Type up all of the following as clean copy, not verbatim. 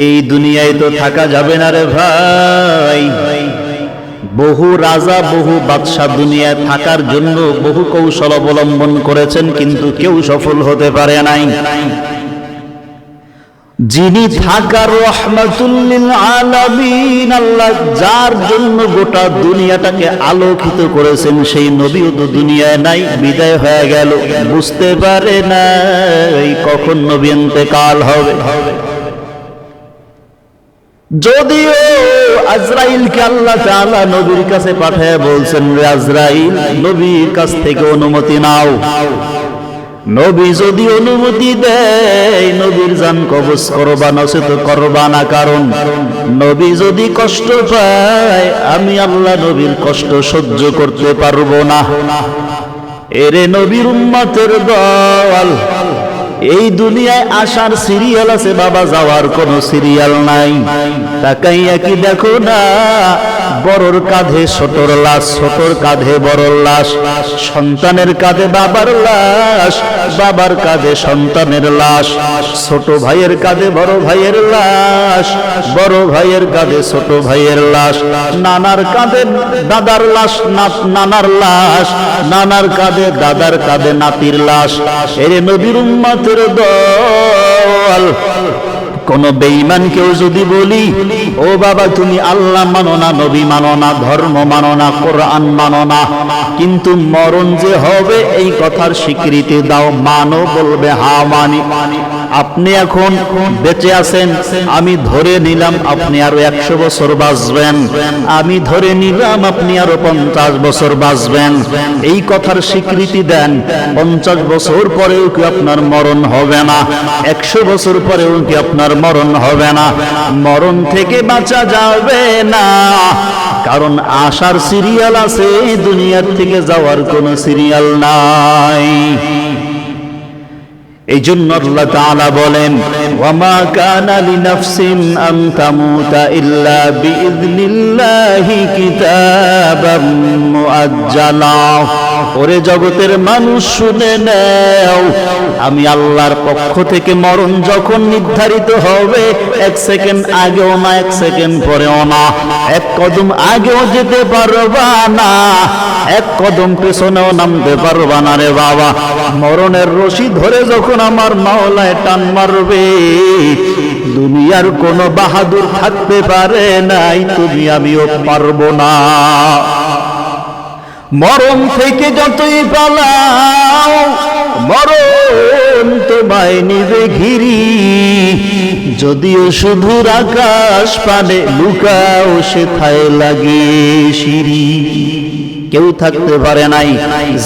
এই দুনিয়ায় তো থাকা যাবে না রে ভাই। বহু রাজা বহু বাদশাহ দুনিয়ায় থাকার জন্য বহু কৌশল অবলম্বন করেছেন, কিন্তু কেউ সফল হতে পারে নাই। যিনি থাকার রহমাতুল লিল আলামিন, আল্লাহ যার জন্য গোটা দুনিয়াটাকে আলোকিত করেছেন, সেই নবীও তো দুনিয়ায় নাই, বিদায় হয়ে গেল। বুঝতে পারে না কখন নবী ইন্তেকাল হবে। যদিও আজরাইলকে আল্লাহ তাআলা নবীর কাছে পাঠিয়ে বলছেন, রে আজরাইল, নবীর কাছ থেকে অনুমতি নাও। নবী যদি অনুমতি দেয় নবীর জান কবজ করবা, নচেত করবা না। কারণ নবী যদি কষ্ট পায়, আমি আল্লাহ নবীর কষ্ট সহ্য করতে পারবো না। এরে নবীর উম্মতের দল, এই দুনিয়ায় আসার সিরিয়াল আছে বাবা, যাওয়ার কোনো সিরিয়াল নাই। তাকাইয়া কি দেখো না, বড়র কাঁধে ছোটর লাশ, ছোটর কাঁধে বড়র লাশ, সন্তানের কাঁধে বাবার লাশ, বাবার কাঁধে সন্তানের লাশ, ছোট ভাইয়ের কাঁধে বড় ভাইয়ের লাশ, বড় ভাইয়ের কাঁধে ছোট ভাইয়ের লাশ, নানার কাঁধে দাদার লাশ, নানার লাশ, নানার কাঁধে দাদার কাঁধে নাতির লাশ। এর নবীর উম্মতের দল, কোন বেঈমান কেউ যদি বলি, ও বাবা তুমি আল্লাহ মানো না, নবী মানো না, ধর্ম মানো না, কোরআন মানো না, কিন্তু মরণ যে হবে এই কথার স্বীকৃতি দাও, মানো, বলবে হ্যাঁ মানি। আপনি এখন বেঁচে আছেন, আমি ধরে নিলাম আপনি আরো 100 বছর বাঁচবেন, আমি ধরে নিলাম আপনি আরো 50 বছর বাঁচবেন, এই কথার স্বীকৃতি দেন। 50 বছর পরেও কি আপনার মরণ হবে না? 100 বছর পরেও কি আপনার মরণ হবে না? মরণ থেকে বাঁচা যাবে না, কারণ আসার সিরিয়াল আছে, দুনিয়ার থেকে যাওয়ার কোনো সিরিয়াল নাই। এই জন্য আল্লাহ তাআলা বলেন, ওয়ামা কানা লিনাফসিন আন তামুতা ইল্লা বিইذনিল্লাহি কিতাবাম মুআজ্জালা। ওরে জগতের মানুষ শুনে নাও, আমি আল্লাহর পক্ষ থেকে মরণ যখন নির্ধারিত হবে, 1 সেকেন্ড আগেও না, 1 সেকেন্ড পরেও না, 1 কদম আগেও যেতে পারবা না, 1 কদম পেছনেও নামতে পারবা না রে বাবা। মরণের রশি ধরে যখন আমার মাওলায় টান মারবে, দুনিয়ার কোন বাহাদুর থাকতে পারে নাই, তুমি আমিও পারবো না। মরণ থেকে যতই পালাও, মরণ তোমায় নিবে ঘিরি, যদিও শুধু আকাশ পানে লুকাও, সেথায় লাগে সিঁড়ি। কেউ থাকতে পারে নাই,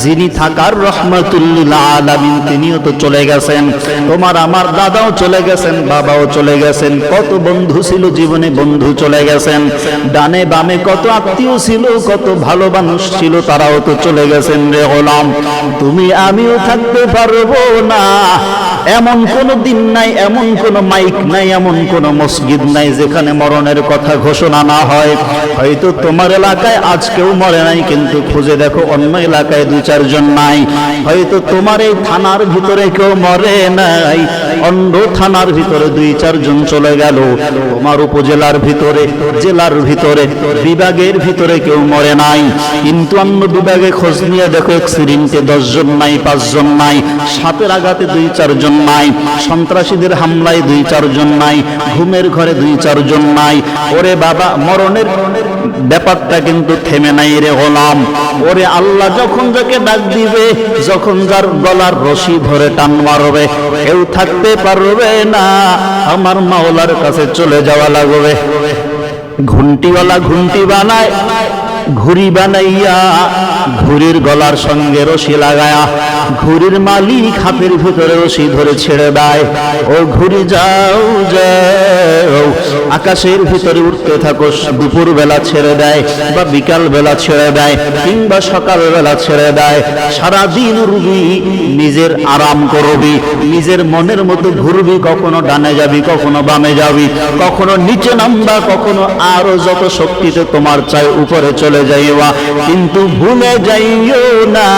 যিনি থাকার রহমাতুল লিল আলামিন তিনিও তো চলে গেছেন। তোমার আমার দাদাও চলে গেছেন, বাবাও চলে গেছেন, কত বন্ধু ছিল জীবনে, বন্ধু চলে গেছেন, ডানে বামে কত আত্মীয় ছিল, কত ভালো মানুষ ছিল, তারাও তো চলে গেছেন রে গোলাম। তুমি আমিও থাকতে পারবো না। এমন কোন দিন নাই, এমন কোন মাইক নাই, এমন কোন মসজিদ নাই যেখানে মরণের কথা ঘোষণা না হয়। হয়তো তোমার এলাকায় আজ কেউ মরে নাই, কিন্তু খুঁজে দেখো অন্য এলাকায় 2-4 জন নাই। হয়তো তোমার এই থানার ভিতরে কেউ মরে নাই, অন্য থানার ভিতরে 2-4 জন চলে গেল। তোমার উপজেলার ভিতরে, জেলার ভিতরে, বিভাগের ভিতরে কেউ মরে নাই, কিন্তু অন্য বিভাগে খোঁজ নিয়ে দেখো অ্যাক্সিডেন্টে 10 জন নাই, 5 জন নাই, সাপের আঘাতে 2-4 জন নাই, সন্ত্রাসীদের হামলায় 2-4 জন নাই, ঘুমের ঘরে 2-4 জন নাই। ওরে বাবা, মরণের ব্যাপারটা কিন্তু থেমে নাই রে গোলাম। ওরে আল্লাহ যখন যাকে ডাক দিবে, যখন যার গলার রশি ধরে টান মারবে, কেউ থাকতে পারবে না, আমার মাওলার কাছে চলে যাওয়া লাগবে। ঘুন্টিওয়ালা ঘুন্টি বানায়, ঘুড়ি বানাইয়া ঘুড়ির গলার সঙ্গে রশি লাগায়া, ঘুড়ির মালিক হাতের ভিতরে রশি ধরে ছেড়ে দেয়। ও ঘুড়ি যাও যাও, আকাশের ভিতরে উঠতে থাকো, দুপুর বেলা ছেড়ে দেয়, বা বিকাল বেলা ছেড়ে দেয়, কিংবা সকাল বেলা ছেড়ে দেয়। সারাদিন উড়বি, নিজের আরাম করবি, নিজের মনের মতো ঘুরবি, কখনো ডানে যাবি, কখনো বামে যাবি, কখনো নিচে নামবা, কখনো আরো যত শক্তিতে তোমার চাই উপরে চলে যাইবা, কিন্তু ভুলে যাইও না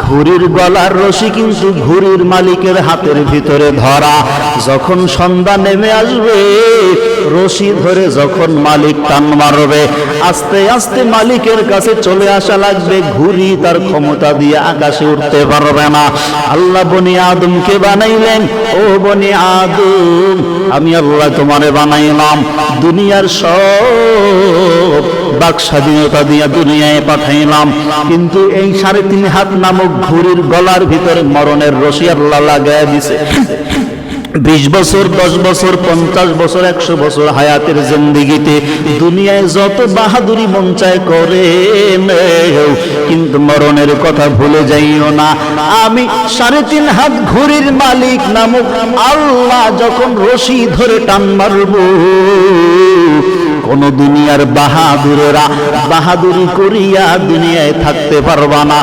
ঘুড়ির গলার রশি কিন্তু ঘুড়ির মালিকের হাতের ভিতরে ধরা। যখন সন্ধ্যা নেমে আসবে, রশি ধরে যখন মালিক টান মারবে, আস্তে আস্তে মালিকের কাছে চলে আসা লাগবে। ঘুড়ি তার ক্ষমতা দিয়ে আকাশে উঠতে পারবে না। আল্লাহ বনি আদমকে বানাইলেন, ও বনি আদম, আমি আল্লাহ তোমারে বানাইলাম, দুনিয়ার সব বাক স্বাধীনতা দিয়ে দুনিয়ায় পাঠাইলাম, কিন্তু এই 3.5 হাত নামক ঘুড়ির গলার ভিতরে মরণের রশি আল্লাহ লাগায় দিছে। 20 বছর, 10 বছর, 50 বছর, 100 বছর হায়াতের জিন্দেগিতে দুনিয়ায় যত বাহাদুরি মন চায় করে, কিন্তু মরণের কথা ভুলে যাইও না। আমি 3.5 হাত ঘুড়ির মালিক নামক আল্লাহ যখন রশি ধরে টান মারবো, কোন দুনিয়ার বাহাদুরেরা বাহাদুরি করিয়া দুনিয়ায় থাকতে পারবা না।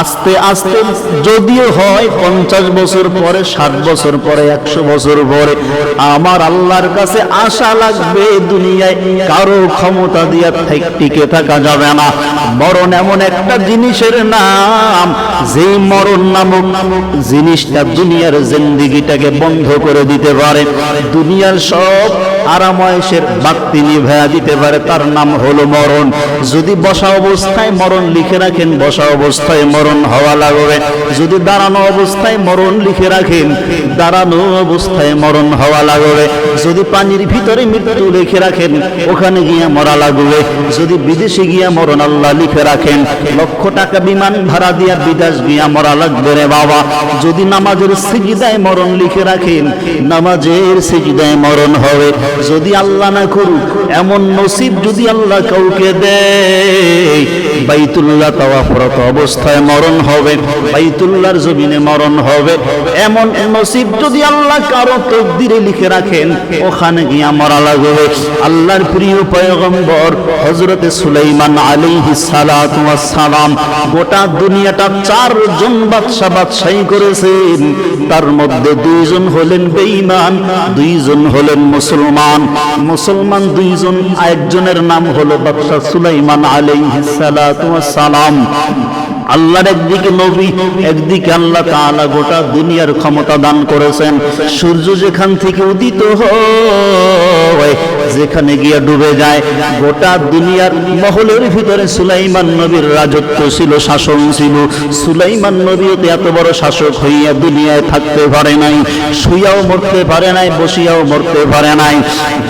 আস্তে আস্তে যদিও হয় 50 বছর পরে, 60 বছর পরে, 100 বছর পরে আমার আল্লাহর কাছে আশা লাগবে। দুনিয়ায় কারো ক্ষমতা দিয়া টিকে থাকা যাবে না। মরণ এমন একটা জিনিসের নাম, যে মরণ নামক জিনিসটা দুনিয়ার জিন্দেগিটাকে বন্ধ করে দিতে পারে, দুনিয়ার সব আরাময়েশের বাতি নিভায়া দিতে পারে, তার নাম হলো মরণ। যদি বসা অবস্থায় মরণ লিখে রাখেন, বসা অবস্থায় মরণ হওয়া লাগবে। যদি দাঁড়ানো অবস্থায় মরণ লিখে রাখেন, দাঁড়ানো অবস্থায় মরণ হওয়া লাগবে। যদি পানির ভিতরে মৃত্যু লিখে রাখেন, ওখানে গিয়া মরা লাগবে। যদি বিদেশে গিয়া মরণ আল্লাহ লিখে রাখেন, লক্ষ টাকা বিমান ভাড়া দিয়া বিদেশ গিয়া মরা লাগবে রে বাবা। যদি নামাজের সিজদায় মরণ লিখে রাখেন, নামাজের সিজদায় মরণ হবে। যদি আল্লাহ না করুক এমন নসিব যদি আল্লাহ কাউকে দেয়, বাইতুল্লাহ তাওয়াফরত অবস্থায় মরণ হবে, বাইতুল্লাহর জমিনে মরণ হবে। এমন নসিব যদি আল্লাহ কারো তকদিরে লিখে রাখেন, ওখানে গিয়া মরা লাগবে। আল্লাহর প্রিয় পয়গম্বর হযরতে সুলাইমান আলাইহিস সালাতু ওয়াস সালাম গোটা দুনিয়াটা 4 জন বাদশাহী করেছেন। তার মধ্যে 2 জন হলেন বেঈমান, 2 জন হলেন মুসলমান। মুসলমান 2 জন, একজনের নাম হলো বাদশা সুলাইমান আলাইহিস সালাতু ওয়াস সালাম। আল্লাহর একদিকে নবী, একদিকে আল্লাহ তাআলা গোটা দুনিয়ার ক্ষমতা দান করেছেন। সূর্য যেখান থেকে উদিত হয়, যেখানে গিয়ে ডুবে যায়, গোটা দুনিয়ার মহলের ভিতরে সুলাইমান নবীর রাজত্ব ছিল, শাসন ছিল। সুলাইমান নবীও এত বড় শাসক হইয়া দুনিয়ায় থাকতে পারে নাই, শুইয়াও মরতে পারে নাই, বসিয়াও মরতে পারে নাই।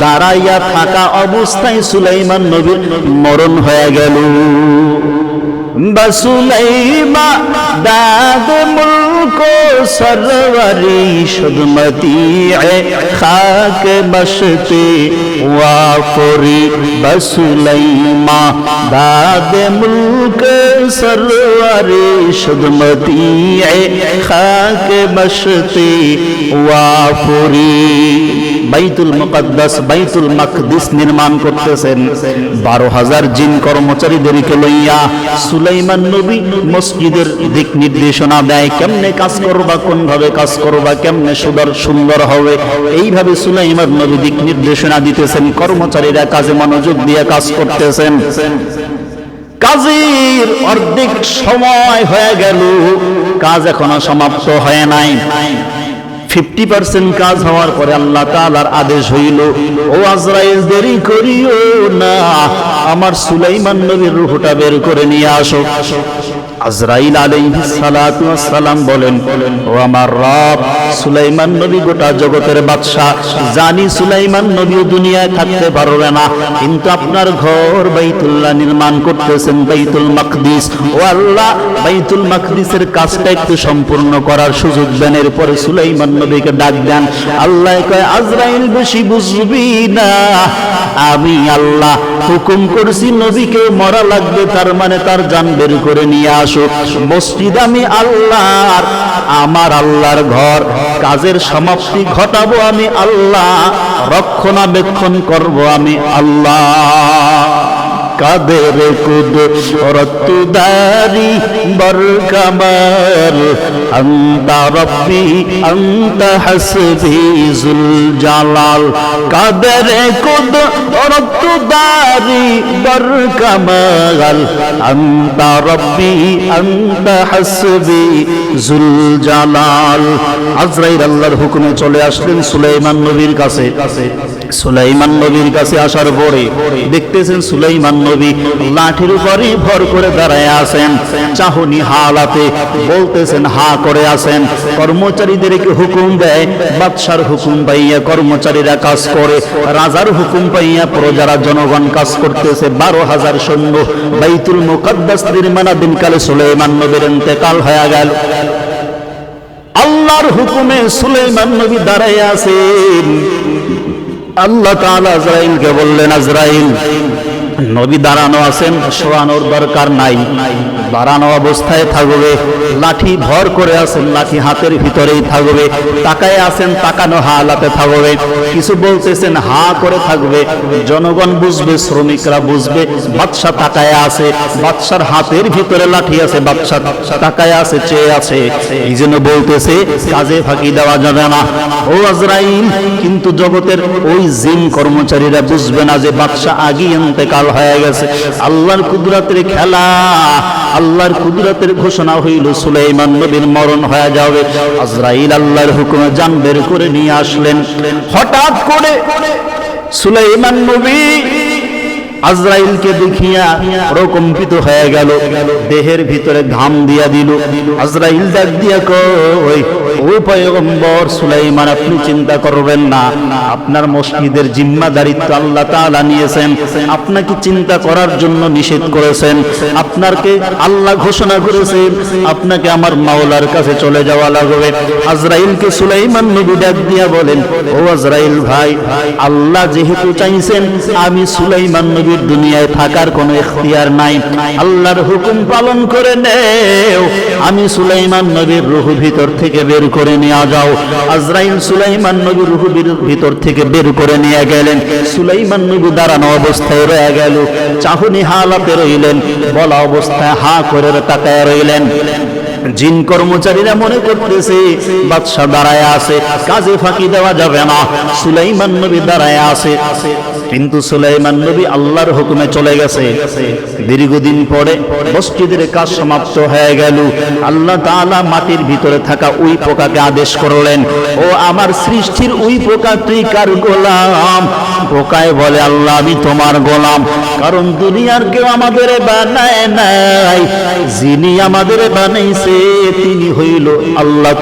দাঁড়াইয়া থাকা অবস্থায় সুলাইমান নবীর মরণ হয়ে গেল। बसुलैमा दाद मुल्को सरवरी शुदमती खाक बसते वाफरी बसुलैमा दाद मुल्क सरवरी शुदमती खाक बसते वाफरी। বাইতুল মুকাদ্দাস, বাইতুল মাকদিস নির্মাণ করতেছেন 12,000 জিন কর্মচারীদেরকে লইয়া। সুলাইমান নবী মসজিদের দিক নির্দেশনা দেয়, কেমনে কাজ করবা, কোন ভাবে কাজ করবা, কেমনে সুন্দর হবে, এইভাবে সুলাইমান নবী দিক নির্দেশনা দিতেছেন। কর্মচারীরা কাজে মনোযোগ দিয়ে কাজ করতেছেন। কাজের অর্ধেক সময় হয়ে গেল, কাজ এখনো সমাপ্ত হয় নাই। 50% কাজ হওয়ার পরে আল্লাহ তাআলার আদেশ হইল, ও আজরাইল দেরি করিও না, আমার সুলাইমান নবীর রূহটা বের করে নিয়ে আসো। আজরাইল আলাইহিস সালাতু ওয়াস সালাম বলেন, ও আমার রব, সুলাইমান নবী গোটা জগতের বাদশা, জানি সুলাইমান নবী দুনিয়ায় থাকতে পারবে না, কিন্তু আপনার ঘর বাইতুল্লাহ নির্মাণ করতেছেন, বাইতুল মাকদিস। ও আল্লাহ, বাইতুল মাকদিসের কাজটা একটু সম্পূর্ণ করার সুযোগ দেন। এরপরে সুলাইমান নবীকে ডাক দেন। আল্লাহ কয়, আজরাইল বেশি বুঝবি না, আমি আল্লাহ হুকুম করছি নবীকে মরা লাগবে, তার মানে তার জান বের করে নিয়ে আসো। মসজিদ আমি আল্লাহর, আমার আল্লাহর ঘর, কাজের সমাপ্তি ঘটাবো আমি আল্লাহ, রক্ষণাবেক্ষণ করব আমি আল্লাহ। কাদের কুদরত দারি বরকামাল আনতা রব্বি আনতা হাসবি জুল জালাল কাদের কুদরত দারি বরকামাল আনতা রব্বি আনতা হাসবি জুল জালাল। আজরাইল আল্লাহর হুকুমে চলে আসলেন সুলাইমান নবীর কাছে। সুলাইমান নবীর কাছে আসার পরে দেখতেছেন সুলাইমান নবী লাঠির উপরে ভর করে দাঁড়ায় আছেন, চাহনি হালাতে বলতেছেন, হা করে আছেন। কর্মচারীদেরকে হুকুম দেয়, বাদশার হুকুম পাইয়া কর্মচারীরা কাজ করে, রাজার হুকুম পাইয়া প্রজারা জনগণ কাজ করতেছে। 12,000 সৈন্য বাইতুল মুকাদ্দাস নির্মাণাধীন কালে সুলাইমান নবীর ইন্তেকাল হয়ে গেল। আল্লাহর হুকুমে সুলাইমান নবী দাঁড়ায় আছেন। আল্লাহ তাআলা আজরাইলকে বললেন, আজরাইল নবী দাঁড়ানো আছেন, শোয়ানোর দরকার নাই, দাঁড়ানো অবস্থায় থাকবে। লাঠি ভর করে আছেন, লাঠি হাতের ভিতরেই থাকবে। তাকায় আছেন, তাকানো হালাতে থাকবে। কিছু বলতেছেন, হা করে থাকবে। জনগণ বুঝবে, শ্রমিকরা বুঝবে বাদশা তাকায় আছে, বাদশার হাতের ভিতরে লাঠি আছে, বাদশা তাকায় আছে, চেয়ে আছে। এই জন্য বলতেছে কাজে ফাঁকি দেওয়া যাবে না। ও আজরাইল, কিন্তু জগতের ওই জিন কর্মচারীরা বুঝবে না যে বাদশা আগেই ইন্তেকাল হয়ে গেছে। আল্লাহর কুদরতের খেলা, আল্লাহর কুদরতের ঘোষণা হইল সুলাইমান নবীর মরণ হয়ে যাবে। আজরাইল আল্লাহর হুকুমে জান বের করে নিয়ে আসলেন। হঠাৎ করে সুলাইমান নবী আজরাইলকে দেখিয়া প্রকম্পিত হয়ে গেল, দেহের ভিতরে ঘাম দিয়া দিল। আজরাইল ডাক দিয়া কই, ও পয়গম্বর সুলাইমান, আপনি চিন্তা করবেন না, আপনার মসজিদের জিম্মাদারিত্ব আল্লাহ তাআলা নিয়েছেন, আপনাকে চিন্তা করার জন্য নিষেধ করেছেন। আপনাকে আল্লাহ ঘোষণা করেছেন আপনাকে আমার মাওলার কাছে চলে যাওয়া লাগবে। আজরাইলকে সুলাইমান নবী ডাক দিয়া বলেন, ও আজরাইল ভাই, আল্লাহ যেহেতু চাইছেন আমি সুলাইমান নবী দুনিয়ায় থাকার কোনো ইখতিয়ার নাই, আল্লাহর হুকুম পালন করে নেও, আমি সুলাইমান নবীর রূহ ভিতর থেকে বের করে নিয়ে যাও। আজরাইল সুলাইমান নবীর রূহ ভিতর থেকে বের করে নিয়ে গেলেন। সুলাইমান নবী দাঁড়ানো অবস্থায় রয়ে গেল, চাহনি হালাতে রইলেন, বলা অবস্থায় হা করে তাকায় রইলেন। জিন কর্মচারীরা মনে করতেছে বাদশা দাঁড়ায় আছে, কাজে ফাঁকি দেওয়া যাবে না, সুলাইমান নবী দাঁড়ায় আছে। কিন্তু সুলাইমান নবী আল্লাহর হুকুমে চলে গেছে। দীর্ঘদিন পরে মসজিদের কাজ সমাপ্ত হয়ে গেল। আল্লাহ তাআলা মাটির ভিতরে থাকা ওই পোকাকে আদেশ করলেন, ও আমার সৃষ্টির ওই পোকা, তুই কার গোলাম? পোকায় বলে, আল্লাহ আমি তোমার গোলাম, কারণ দুনিয়ার কেউ আমাদের বানায় নাই, যিনি আমাদের বানাইছে তিনি হইল আল্লাহ।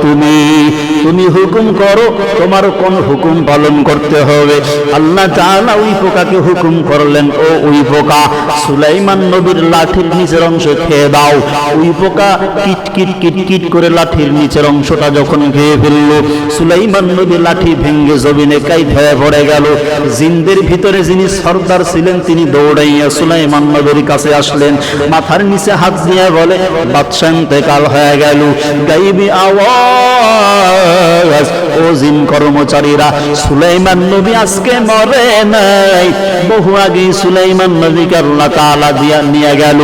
তুমি হুকুম করো, তোমার কোন হুকুম পালন করতে হবে। আল্লাহ তাআলা ওই পোকাকে হুকুম করলেন, ও ওই পোকা, সুলাইমান নবীর লাঠির নিচের অংশ খেয়ে দাও। ওই পোকা কিট কিট কিট কিট করে লাঠির নিচের অংশটা যখন খেয়ে ফেলল, সুলাইমান নবী লাঠি ভেঙ্গে জমিনে কাই হয়ে পড়ে গেল। জিনদের ভিতরে যিনি সর্দার ছিলেন তিনি দৌড়াইয়া সুলাইমান নবীর কাছে আসলেন, মাথার নিচে হাত দিয়ে বলে, বাদশা ইন্তেকাল হয়ে গেল। গাইবি আওয়াজ, ও জিন কর্মচারীরা, সুলাইমান নবী আজকে মরে নাই, বহু আগে সুলাইমান নবীকে আল্লাহ তাআলা দিয়া নিয়ে গেল।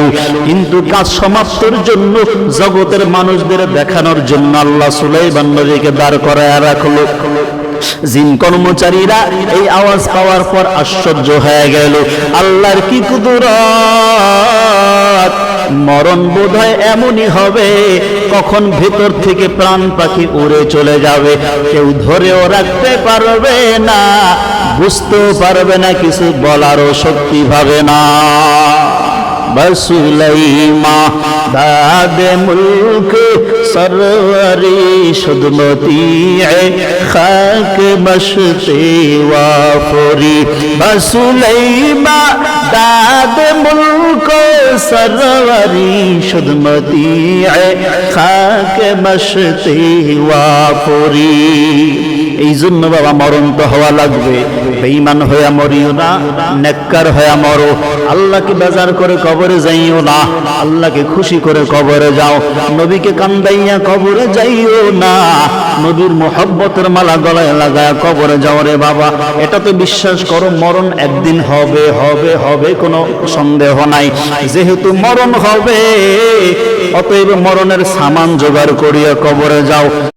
কিন্তু কাজ সমাপ্তির জন্য, জগতের মানুষদের দেখানোর জন্য আল্লাহ সুলাইমান নবীকে দাঁড় করায় রাখলো। জিন কর্মচারীরা এই আওয়াজ পাওয়ার পর আশ্চর্য হয়ে গেল, আল্লাহর কি কুদরত! মরণ বোধহয় এমনই হবে, কখন ভেতর থেকে প্রাণ পাখি উড়ে চলে যাবে, কেউ ধরেও রাখতে পারবে না, বুঝতেও পারবে না, কিছু বলারও শক্তি পাবে না। সুলাইমা দাদে মুলক সরওয়ারি সুদমতি খাক মশতে ওয়াফরি। সুলাইমা দাদে মুলক সরওয়ারি সুদমতি খাক মশতে ওয়াফরি। এই জন্য বাবা মরণ তো হওয়া লাগবে। বেঈমান হয়ে মরিও না, নেককার হয়ে মরো। আল্লাহকে বেজার করে কবরে যাইও না, আল্লাহকে খুশি করে কবরে যাও। নবীকে কান্দাইয়া কবরে যাইও না, নবীর মোহব্বতের মালা গলায় লাগায় কবরে যাও রে বাবা। এটা তো বিশ্বাস করো মরণ একদিন হবে, হবে, হবে, কোনো সন্দেহ নাই। যেহেতু মরণ হবে, অতএব মরণের সামান জোগাড় করিয়া কবরে যাও।